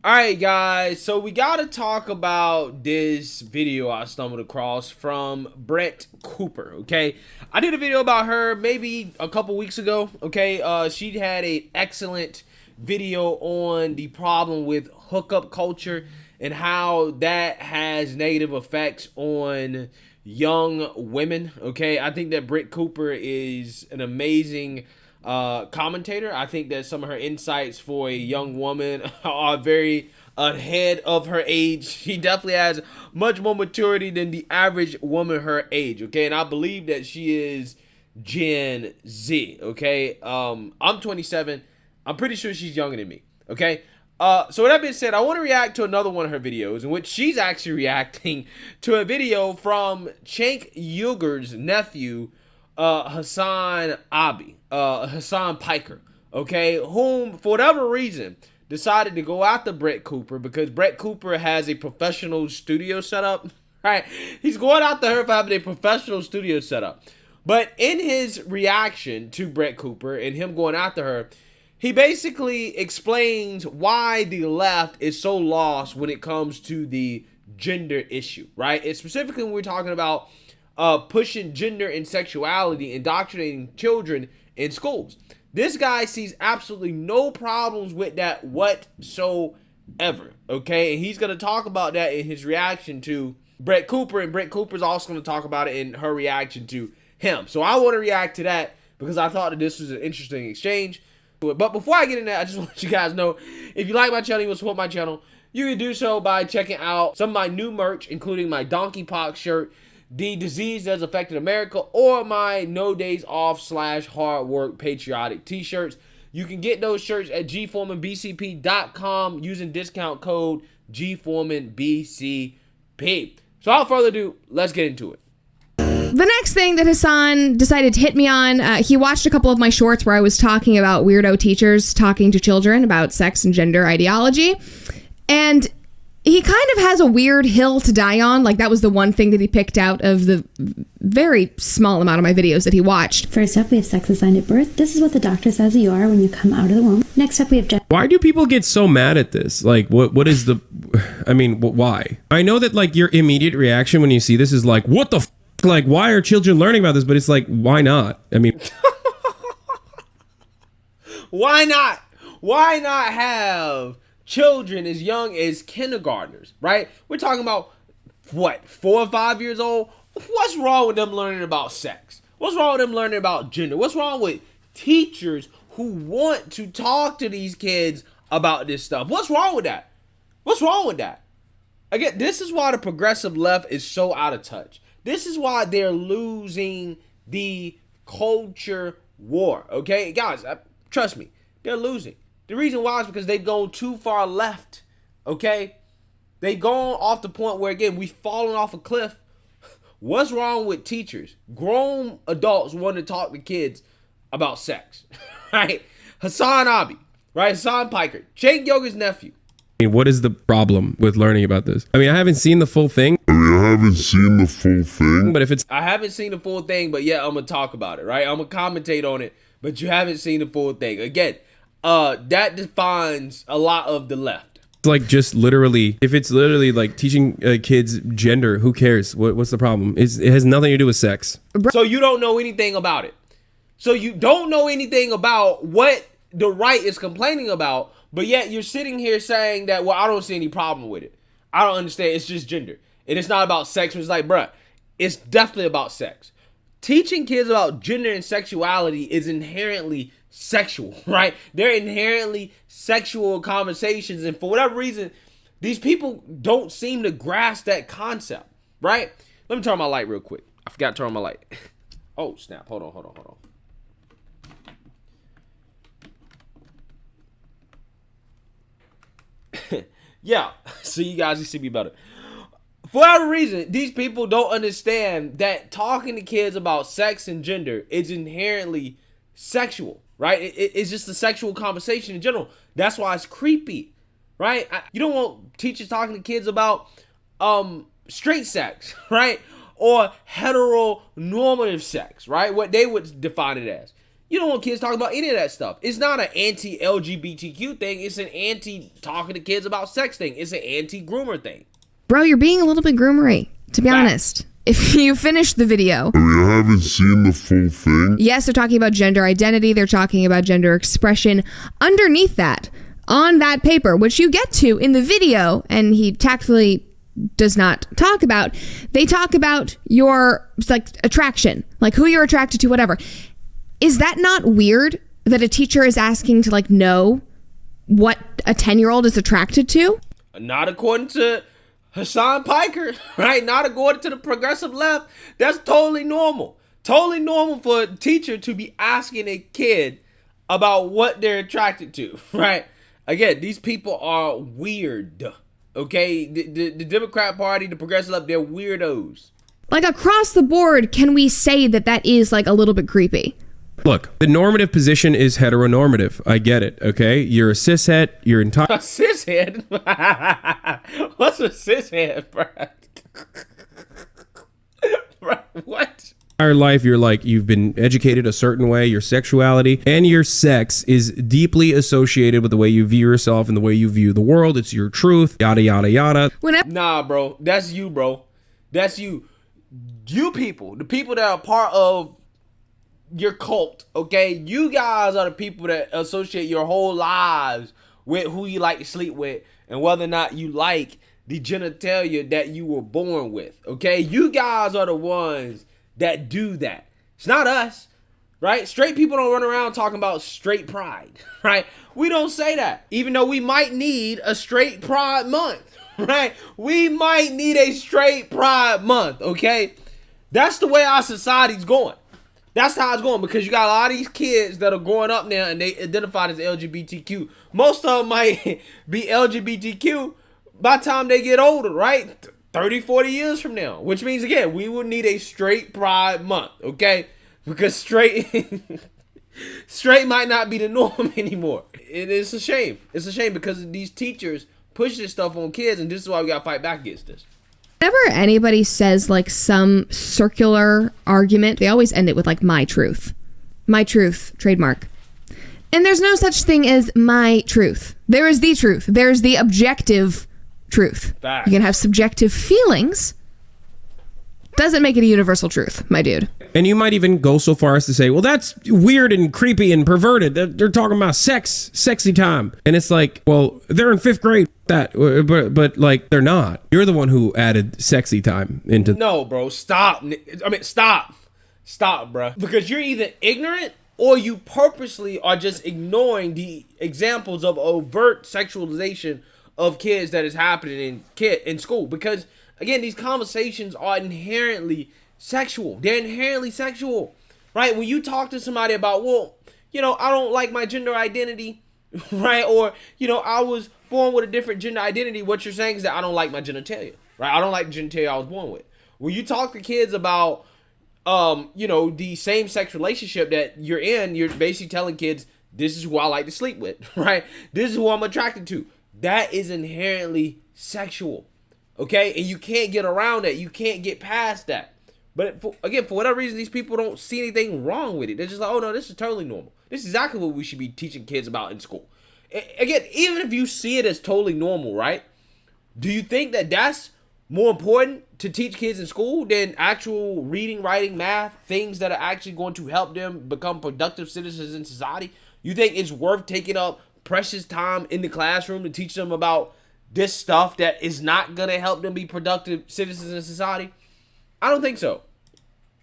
Alright guys, so we gotta talk about this video I stumbled across from Brett Cooper, okay? I did a video about her maybe a couple weeks ago, okay? She had an excellent video on the problem with hookup culture and how that has negative effects on young women, okay? I think that Brett Cooper is an amazing commentator. I think that some of her insights for a young woman are very ahead of her age. She definitely has much more maturity than the average woman her age, okay? And I believe that she is Gen Z, okay? I'm 27. I'm pretty sure she's younger than me, okay? So with that being said, I want to react to another one of her videos in which she's actually reacting to a video from Cenk Uyghur's nephew, Hasan Piker, okay, whom for whatever reason decided to go after Brett Cooper because Brett Cooper has a professional studio setup, right? He's going after her for having a professional studio setup. But in his reaction to Brett Cooper and him going after her, he basically explains why the left is so lost when it comes to the gender issue, right? And specifically when we're talking about pushing gender and sexuality, indoctrinating children in schools. This guy sees absolutely no problems with that whatsoever, okay? And he's going to talk about that in his reaction to Brett Cooper, and Brett Cooper's also going to talk about it in her reaction to him. So I want to react to that because I thought that this was an interesting exchange. But before I get into that, I just want you guys to know, if you like my channel, you want to support my channel, you can do so by checking out some of my new merch, including my Donkey Pox shirt, the disease that's affected America, or my no days off / hard work patriotic t-shirts. You can get those shirts at gforemanbcp.com using discount code gforemanbcp. So without further ado, let's get into it. The next thing that Hasan decided to hit me on, he watched a couple of my shorts where I was talking about weirdo teachers talking to children about sex and gender ideology, and he kind of has a weird hill to die on. Like, that was the one thing that he picked out of the very small amount of my videos that he watched. First up, we have sex assigned at birth. This is what the doctor says you are when you come out of the womb. Next up, we have Why do people get so mad at this? Like, what is the... I mean, why? I know that, like, your immediate reaction when you see this is like, what the f***? Like, why are children learning about this? But it's like, why not? I mean... Why not? Why not have children as young as kindergartners, right? We're talking about, what, 4 or 5 years old? What's wrong with them learning about sex? What's wrong with them learning about gender? What's wrong with teachers who want to talk to these kids about this stuff? What's wrong with that? What's wrong with that? Again, this is why the progressive left is so out of touch. This is why they're losing the culture war, okay? Guys, trust me, they're losing. The reason why is because they've gone too far left, okay? They've gone off the point where, again, we've fallen off a cliff. What's wrong with teachers? Grown adults want to talk to kids about sex, right? Hasan Piker, Cenk Uyghur's nephew. I mean, what is the problem with learning about this? I mean, I haven't seen the full thing. But if it's... I haven't seen the full thing, but yeah, I'm going to talk about it, right? I'm going to commentate on it, but you haven't seen the full thing. Again, that defines a lot of the left. It's like just literally, if it's literally like teaching kids gender, who cares? What's the problem? It has nothing to do with sex. So you don't know anything about it. So you don't know anything about what the right is complaining about, but yet you're sitting here saying that, well, I don't see any problem with it. I don't understand. It's just gender. And it's not about sex. It's like, bruh, it's definitely about sex. Teaching kids about gender and sexuality is inherently sexual, right? They're inherently sexual conversations. And for whatever reason, these people don't seem to grasp that concept, right? Let me turn on my light real quick. I forgot to turn on my light. Oh, snap. Hold on. Yeah, so you guys can see me better. For whatever reason, these people don't understand that talking to kids about sex and gender is inherently sexual, right? It's just a sexual conversation in general. That's why it's creepy, right? You don't want teachers talking to kids about straight sex, right? Or heteronormative sex, right? What they would define it as. You don't want kids talking about any of that stuff. It's not an anti-LGBTQ thing. It's an anti-talking to kids about sex thing. It's an anti-groomer thing. Bro, you're being a little bit groomery, to be honest. If you finish the video. I mean, I haven't seen the full thing. Yes, they're talking about gender identity. They're talking about gender expression. Underneath that, on that paper, which you get to in the video, and he tactfully does not talk about, they talk about your like attraction, like who you're attracted to, whatever. Is that not weird that a teacher is asking to like know what a 10-year-old is attracted to? Not according to Hasan Piker, right? Not according to the progressive left. That's totally normal. Totally normal for a teacher to be asking a kid about what they're attracted to, right? Again, these people are weird, okay? The Democrat Party, the progressive left, they're weirdos. Like across the board, can we say that that is like a little bit creepy? Look, the normative position is heteronormative. I get it, okay? You're a cishet, you're A entire... cishead? What's a cishead, bro? Bro, what? entire life, you're like, you've been educated a certain way, your sexuality and your sex is deeply associated with the way you view yourself and the way you view the world. It's your truth, yada, yada, yada. Nah, bro. That's you, bro. That's you. You people, the people that are part of your cult, okay? You guys are the people that associate your whole lives with who you like to sleep with and whether or not you like the genitalia that you were born with, okay? You guys are the ones that do that. It's not us, right? Straight people don't run around talking about straight pride, right? We don't say that, even though we might need a straight pride month, right? We might need a straight pride month, okay? That's the way our society's going. That's how it's going, because you got a lot of these kids that are growing up now and they identified as LGBTQ. Most of them might be LGBTQ by the time they get older, right? 30, 40 years from now. Which means, again, we will need a straight pride month, okay? Because straight might not be the norm anymore. It is a shame. It's a shame because these teachers push this stuff on kids, and this is why we got to fight back against this. Whenever anybody says like some circular argument, they always end it with like my truth. My truth, trademark. And there's no such thing as my truth. There is the truth. There's the objective truth. Facts. You can have subjective feelings. Doesn't make it a universal truth, my dude. And you might even go so far as to say, well, that's weird and creepy and perverted. They're talking about sex, sexy time. And it's like, well, they're in 5th grade. But like, they're not. You're the one who added sexy time into... No, bro, stop. I mean, stop. Stop, bro. Because you're either ignorant or you purposely are just ignoring the examples of overt sexualization of kids that is happening in school. Because, again, these conversations are inherently sexual. They're inherently sexual, right? When you talk to somebody about, well, you know, I don't like my gender identity, right? Or, you know, I was born with a different gender identity. What you're saying is that I don't like my genitalia, right? I don't like the genitalia I was born with. When you talk to kids about, you know, the same-sex relationship that you're in, you're basically telling kids, this is who I like to sleep with, right? This is who I'm attracted to. That is inherently sexual, okay? And you can't get around that. You can't get past that. But for whatever reason, these people don't see anything wrong with it. They're just like, oh, no, this is totally normal. This is exactly what we should be teaching kids about in school. Again, even if you see it as totally normal, right? Do you think that that's more important to teach kids in school than actual reading, writing, math, things that are actually going to help them become productive citizens in society? You think it's worth taking up precious time in the classroom to teach them about this stuff that is not going to help them be productive citizens in society? I don't think so.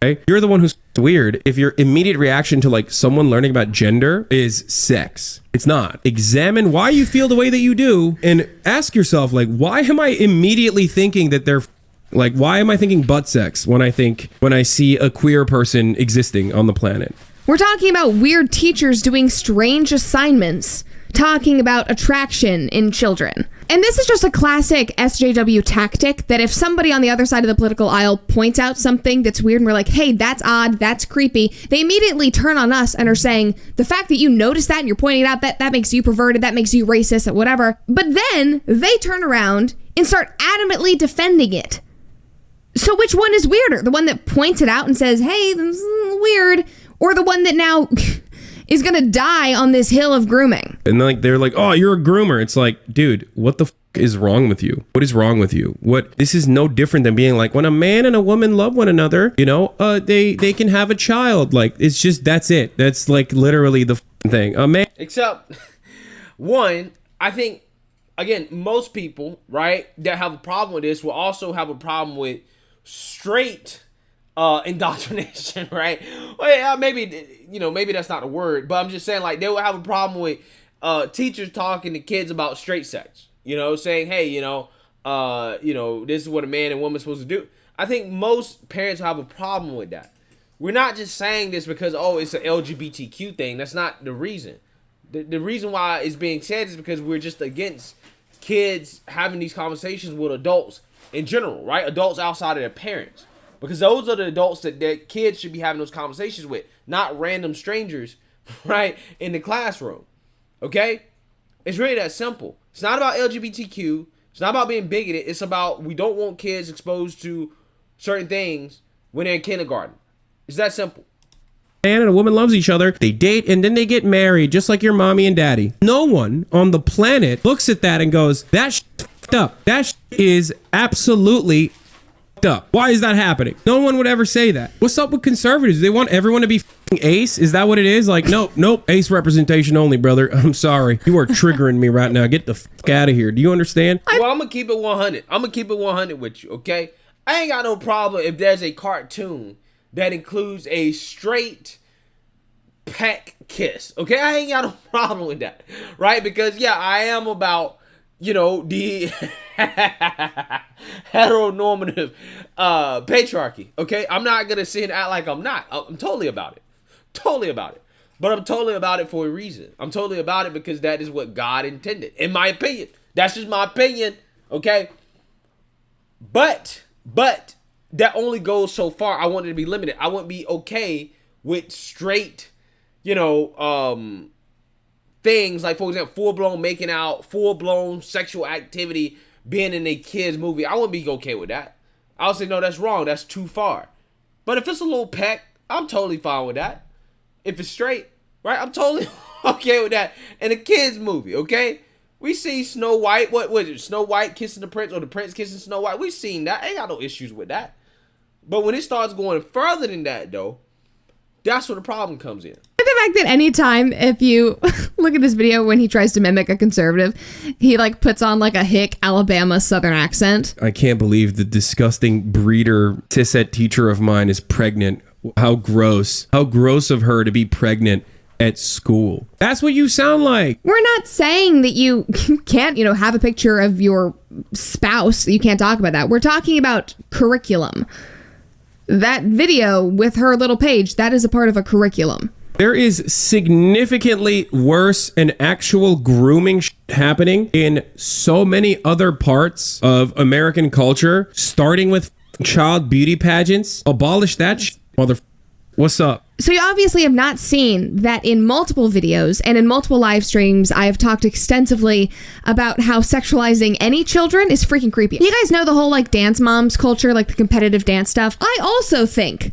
Okay? You're the one who's weird if your immediate reaction to like someone learning about gender is sex. It's not. Examine why you feel the way that you do and ask yourself, like, why am I immediately thinking that they're like, why am I thinking butt sex when I see a queer person existing on the planet? We're talking about weird teachers doing strange assignments, talking about attraction in children. And this is just a classic SJW tactic that if somebody on the other side of the political aisle points out something that's weird and we're like, hey, that's odd, that's creepy, they immediately turn on us and are saying, the fact that you notice that and you're pointing it out, that makes you perverted, that makes you racist, whatever. But then they turn around and start adamantly defending it. So which one is weirder? The one that points it out and says, hey, this is weird, or the one that now is going to die on this hill of grooming. And like they're like, oh, you're a groomer. It's like, dude, what the is wrong with you? What is wrong with you? This is no different than being like, when a man and a woman love one another, you know, they can have a child. Like, it's just, that's it. That's like literally the thing. A man. Except one, I think, again, most people, right, that have a problem with this will also have a problem with straight indoctrination, right? Well, yeah, maybe that's not a word, but I'm just saying, like, they will have a problem with teachers talking to kids about straight sex. You know, saying, hey, this is what a man and woman supposed to do. I think most parents have a problem with that. We're not just saying this because, it's an LGBTQ thing. That's not the reason. The reason why it's being said is because we're just against kids having these conversations with adults in general, right? Adults outside of their parents. Because those are the adults that their kids should be having those conversations with, not random strangers, right, in the classroom. Okay? It's really that simple. It's not about LGBTQ. It's not about being bigoted. It's about we don't want kids exposed to certain things when they're in kindergarten. It's that simple. Man and a woman loves each other. They date and then they get married, just like your mommy and daddy. No one on the planet looks at that and goes, "That's fucked up. That is absolutely fucked up. Why is that happening?" No one would ever say that. What's up with conservatives? They want everyone to be ace? Is that what it is? Like, nope, ace representation only, brother. I'm sorry. You are triggering me right now. Get the fuck out of here. Do you understand? Well, I'm going to keep it 100. I'm going to keep it 100 with you, okay? I ain't got no problem if there's a cartoon that includes a straight peck kiss, okay? I ain't got no problem with that, right? Because, I am about, the heteronormative patriarchy, okay? I'm not going to sit and act like I'm not. I'm totally about it. Totally about it. But I'm totally about it for a reason. I'm totally about it because that is what God intended, in my opinion. That's just my opinion, okay? But that only goes so far. I want it to be limited. I wouldn't be okay with straight, things like, for example, full-blown making out, full-blown sexual activity being in a kid's movie. I wouldn't be okay with that. I would say, no, that's wrong. That's too far. But if it's a little peck, I'm totally fine with that. If it's straight, right, I'm totally okay with that. In a kid's movie, okay? We see Snow White. What was it? Snow White kissing the prince or the prince kissing Snow White. We've seen that. I ain't got no issues with that. But when it starts going further than that, though, that's where the problem comes in. The fact that anytime if you look at this video when he tries to mimic a conservative, he like puts on like a hick Alabama Southern accent. I can't believe the disgusting breeder cishet teacher of mine is pregnant. How gross. How gross of her to be pregnant at school. That's what you sound like. We're not saying that you can't, have a picture of your spouse. You can't talk about that. We're talking about curriculum. That video with her little page, that is a part of a curriculum. There is significantly worse and actual grooming happening in so many other parts of American culture, starting with child beauty pageants. Abolish that mother. What's up? So you obviously have not seen that in multiple videos and in multiple live streams, I have talked extensively about how sexualizing any children is freaking creepy. You guys know the whole like dance moms culture, like the competitive dance stuff. I also think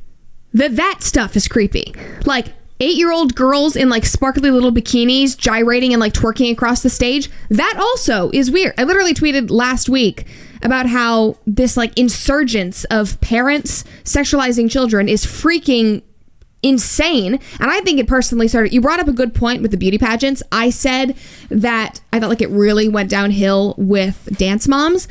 that stuff is creepy. Like 8-year-old girls in like sparkly little bikinis gyrating and like twerking across the stage. That also is weird. I literally tweeted last week about how this like insurgence of parents sexualizing children is freaking insane. And I think it personally started, you brought up a good point with the beauty pageants. I said that I felt like it really went downhill with dance moms.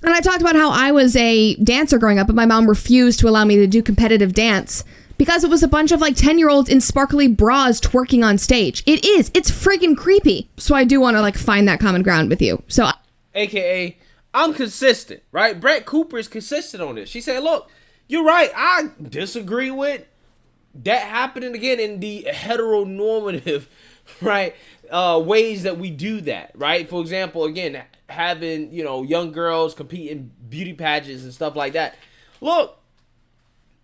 And I talked about how I was a dancer growing up, but my mom refused to allow me to do competitive dance because it was a bunch of like 10-year-olds in sparkly bras twerking on stage. It's freaking creepy. So I do want to like find that common ground with you. So AKA, I'm consistent, right? Brett Cooper is consistent on this. She said, look, you're right. I disagree with that happening again in the heteronormative, right, ways that we do that, right? For example, again, having, young girls compete in beauty pageants and stuff like that. Look,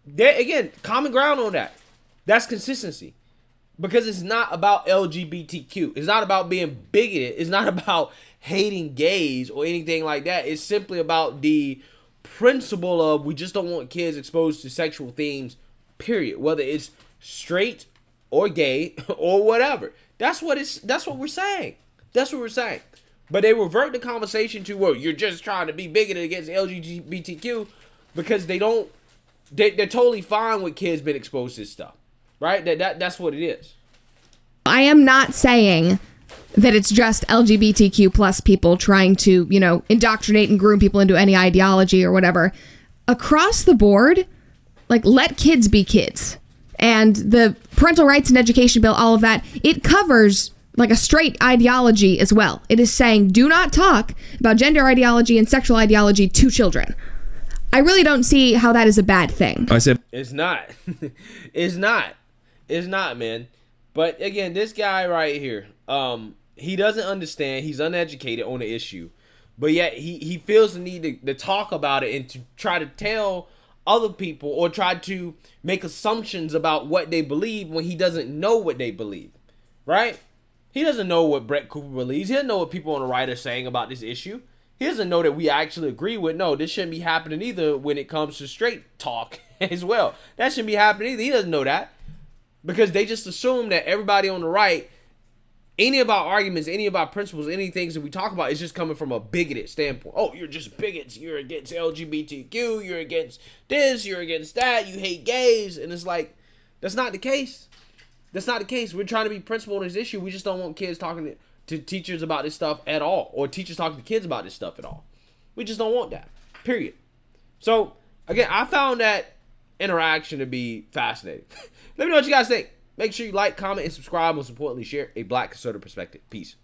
there again, common ground on that. That's consistency. Because it's not about LGBTQ. It's not about being bigoted. It's not about hating gays or anything like that. It's simply about the principle of we just don't want kids exposed to sexual themes, period. Whether it's straight or gay or whatever. That's what we're saying. That's what we're saying. But they revert the conversation to, well, you're just trying to be bigoted against LGBTQ because they're totally fine with kids being exposed to this stuff. Right? That's what it is. I am not saying that it's just LGBTQ plus people trying to, indoctrinate and groom people into any ideology or whatever. Across the board, like, let kids be kids. And the Parental Rights and Education Bill, all of that, it covers like a straight ideology as well. It is saying do not talk about gender ideology and sexual ideology to children. I really don't see how that is a bad thing. I said it's not. It's not, man. But again, this guy right here, he doesn't understand. He's uneducated on the issue, but yet he feels the need to talk about it and to try to tell other people or try to make assumptions about what they believe when he doesn't know what they believe, right? He doesn't know what Brett Cooper believes. He doesn't know what people on the right are saying about this issue. He doesn't know that we actually agree with, no, this shouldn't be happening either when it comes to straight talk as well. That shouldn't be happening either. He doesn't know that because they just assume that everybody on the right, any of our arguments, any of our principles, any things that we talk about is just coming from a bigoted standpoint. Oh, you're just bigots. You're against LGBTQ. You're against this. You're against that. You hate gays. And it's like, that's not the case. That's not the case. We're trying to be principled on this issue. We just don't want kids talking to teachers about this stuff at all, or teachers talking to kids about this stuff at all. We just don't want that, period. So, again, I found that interaction to be fascinating. Let me know what you guys think. Make sure you like, comment, and subscribe. Most importantly, share a Black conservative perspective. Peace.